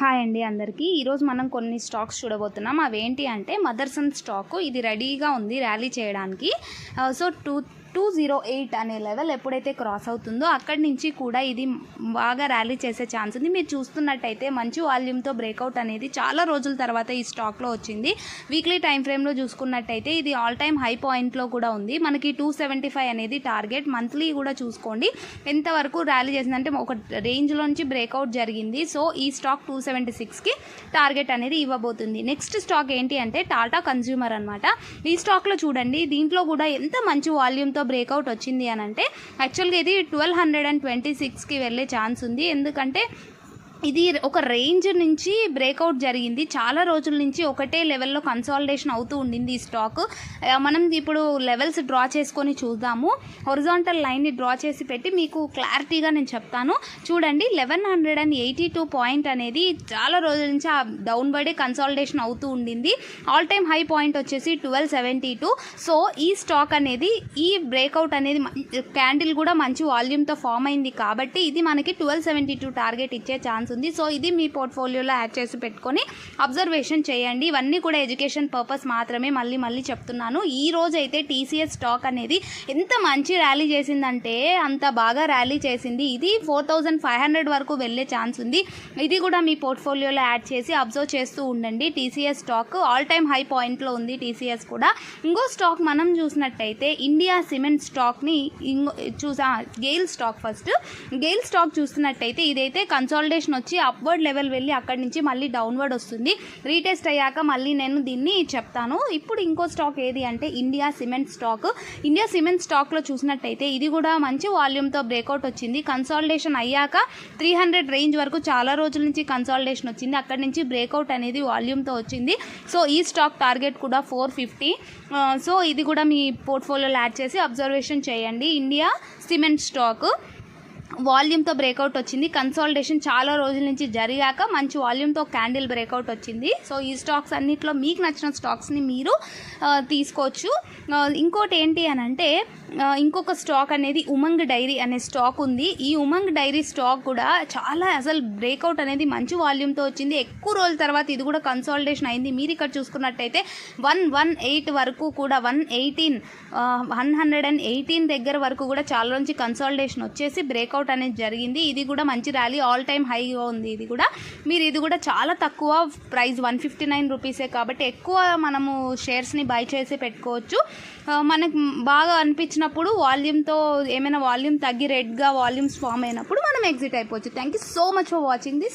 Hi అండి అందరికీ. ఈరోజు మనం కొన్ని స్టాక్స్ చూడబోతున్నాం. అవేంటి అంటే మదర్సన్ స్టాకు. ఇది రెడీగా ఉంది ర్యాలీ చేయడానికి. సో 208 అనే లెవెల్ ఎప్పుడైతే క్రాస్ అవుతుందో అక్కడి నుంచి కూడా ఇది బాగా ర్యాలీ చేసే ఛాన్స్ ఉంది. మీరు చూస్తున్నట్టయితే మంచి వాల్యూమ్తో బ్రేక్అవుట్ అనేది చాలా రోజుల తర్వాత ఈ స్టాక్లో వచ్చింది. వీక్లీ టైం ఫ్రేమ్లో చూసుకున్నట్టయితే ఇది ఆల్ టైమ్ హై పాయింట్లో కూడా ఉంది. మనకి 275 అనేది టార్గెట్. మంత్లీ కూడా చూసుకోండి ఎంతవరకు ర్యాలీ చేసిందంటే ఒక రేంజ్లోంచి బ్రేక్అవుట్ జరిగింది. సో ఈ స్టాక్ 276కి టార్గెట్ అనేది ఇవ్వబోతుంది. నెక్స్ట్ స్టాక్ ఏంటి అంటే టాటా కన్స్యూమర్ అనమాట. ఈ స్టాక్లో చూడండి, దీంట్లో కూడా ఎంత మంచి వాల్యూమ్తో బ్రేక్అవుట్ వచ్చింది అని అంటే యాక్చువల్గా ఇది 1226కి వెళ్ళే ఛాన్స్ ఉంది. ఎందుకంటే ఇది ఒక రేంజ్ నుంచి బ్రేక్అవుట్ జరిగింది. చాలా రోజుల నుంచి ఒకటే లెవెల్లో కన్సాలిడేషన్ అవుతూ ఉండింది ఈ స్టాక్. మనం ఇప్పుడు లెవెల్స్ డ్రా చేసుకొని చూద్దాము. హొరిజాంటల్ లైన్ని డ్రా చేసి పెట్టి మీకు క్లారిటీగా నేను చెప్తాను. చూడండి, 1182 పాయింట్ అనేది చాలా రోజుల నుంచి ఆ డౌన్వర్డే కన్సాలిడేషన్ అవుతూ ఉండింది. ఆల్ టైమ్ హై పాయింట్ వచ్చేసి 1272. సో ఈ స్టాక్ అనేది ఈ బ్రేక్అవుట్ అనేది క్యాండిల్ కూడా మంచి వాల్యూమ్తో ఫామ్ అయింది కాబట్టి ఇది మనకి 1272 టార్గెట్ ఇచ్చే ఛాన్స్ ఉంది. సో ఇది మీ పోర్ట్ఫోలియోలో యాడ్ చేసి పెట్టుకొని అబ్జర్వేషన్ చేయండి. ఇవన్నీ కూడా ఎడ్యుకేషన్ పర్పస్ మాత్రమే. మళ్ళీ చెప్తున్నాను. ఈ రోజు అయితే టీసీఎస్ స్టాక్ అనేది ఎంత మంచి ర్యాలీ చేసిందంటే అంత బాగా ర్యాలీ చేసింది. ఇది 4500 వరకు వెళ్ళే ఛాన్స్ ఉంది. ఇది కూడా మీ పోర్ట్ఫోలియోలో యాడ్ చేసి అబ్జర్వ్ చేస్తూ ఉండండి. TCS stock all time high పాయింట్లో ఉంది. టీసీఎస్ కూడా. ఇంకో స్టాక్ మనం చూసినట్టయితే ఇండియా సిమెంట్ స్టాక్ని GAIL stock. First GAIL stock చూస్తున్నట్టయితే ఇదైతే కన్సాలిడేషన్ వచ్చి అప్వర్డ్ లెవెల్ వెళ్ళి అక్కడి నుంచి మళ్ళీ డౌన్వర్డ్ వస్తుంది. రీటెస్ట్ అయ్యాక మళ్ళీ నేను దీన్ని చెప్తాను. ఇప్పుడు ఇంకో స్టాక్ ఏది అంటే India cement stock. India cement స్టాక్లో చూసినట్టయితే ఇది కూడా మంచి వాల్యూమ్తో బ్రేక్అవుట్ వచ్చింది. కన్సాలిడేషన్ అయ్యాక 300 రేంజ్ వరకు చాలా రోజుల నుంచి కన్సాలిడేషన్ వచ్చింది. అక్కడి నుంచి బ్రేక్అవుట్ అనేది వాల్యూమ్తో వచ్చింది. సో ఈ స్టాక్ టార్గెట్ కూడా 450. సో ఇది కూడా మీ పోర్ట్ఫోలియోలో యాడ్ చేసి అబ్జర్వేషన్ చేయండి. ఇండియా సిమెంట్ స్టాక్ వాల్యూమ్తో బ్రేక్అవుట్ వచ్చింది. కన్సాలిడేషన్ చాలా రోజుల నుంచి జరిగాక మంచి వాల్యూమ్తో క్యాండిల్ బ్రేక్అవుట్ వచ్చింది. సో ఈ స్టాక్స్ అన్నిట్లో మీకు నచ్చిన స్టాక్స్ని మీరు తీసుకోవచ్చు. ఇంకోటి ఏంటి అని అంటే ఇంకొక స్టాక్ అనేది ఉమంగ్ డైరీ అనే స్టాక్ ఉంది. ఈ ఉమంగ్ డైరీ స్టాక్ కూడా చాలా అసలు బ్రేక్అవుట్ అనేది మంచి వాల్యూమ్తో వచ్చింది. ఎక్కువ రోజుల తర్వాత ఇది కూడా కన్సాలిడేషన్ అయింది. మీరు ఇక్కడ చూసుకున్నట్టయితే 118 వరకు కూడా 118 దగ్గర వరకు కూడా చాలా నుంచి కన్సాలిడేషన్ వచ్చేసి బ్రేక్అవుట్ అనేది జరిగింది. ఇది కూడా మంచి ర్యాలీ. ఆల్ టైమ్ హైగా ఉంది. ఇది కూడా మీరు ఇది కూడా చాలా తక్కువ ప్రైస్ 159 రూపీసే కాబట్టి ఎక్కువ మనము షేర్స్ని బై చేసి పెట్టుకోవచ్చు. మనకు బాగా అనిపించినప్పుడు వాల్యూమ్తో ఏమైనా వాల్యూమ్ తగ్గి రెడ్గా వాల్యూమ్స్ ఫామ్ అయినప్పుడు మనం ఎగ్జిట్ అయిపోవచ్చు. Thank you so much for watching this.